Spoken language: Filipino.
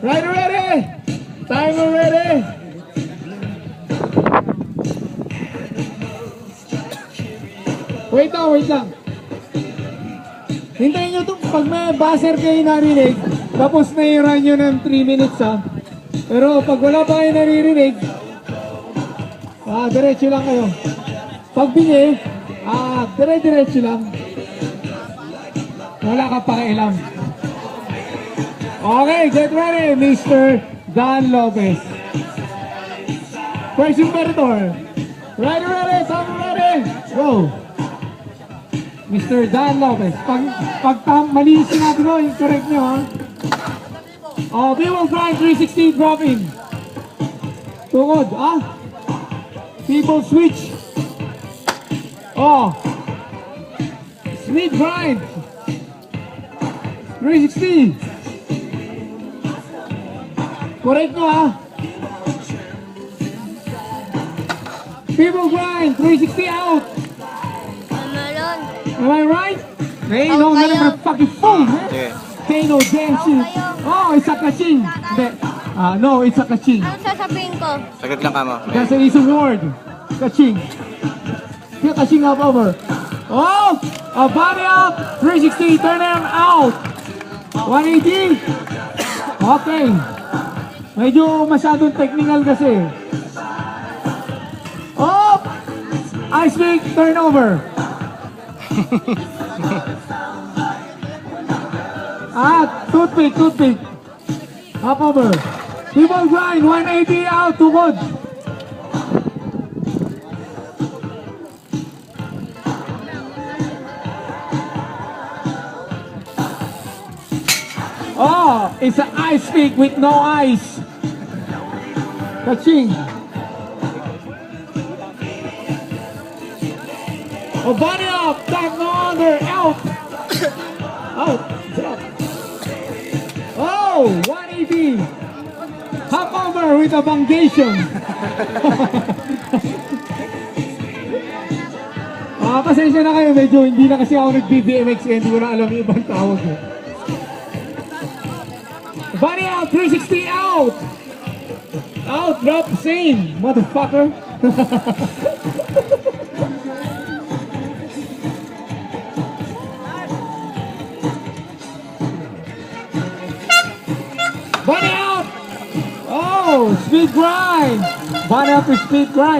Rider ready! Timer ready! Wait lang. Hintayin nyo ito, pag may buzzer kayo narinig, tapos na-run nyo ng 3 minutes ha. Pero pag wala pa kayo naririnig, diretso lang kayo. Pag bingi, dire-diretso lang. Wala ka pakialam. Okay, get ready, Mr. Dan Lopez. First imperator. Rider ready, timer ready, go! Mr. Dan Lopez. Pag mali sinabi ko, correct nyo ha. People grind 360 drop in. Tungod, People switch. Speed grind. 360. Correct nyo ha. People grind 360 out. Am I right? Hey, no, not fucking phone, man. Hey, no, dancing. Oh, it's a kaching. No, it's a kaching. Ano sasabihin ko? Saglit lang ka mo. That's a word. Kaching. Feel kaching up over. Oh, a body up. 360, turn arm out. 180. Okay. Medyo masyadong technical kasi. Oh, ice pick, turnover. Toothpick. Up over. People grind, 180 out, tugod. Oh, it's an ice pick with no ice. Kaching. Oh, body up, back no under, out. Out, drop. Oh, 180. Hop over with a bangation. Pasensya na kayo, medyo hindi na kasi ako nag-BBMX kaya hindi ko na alam yung ibang tawag ko. Body out, 360 out. Out, drop, same, motherfucker. Body out! Oh, speed grind! Body up with speed grind.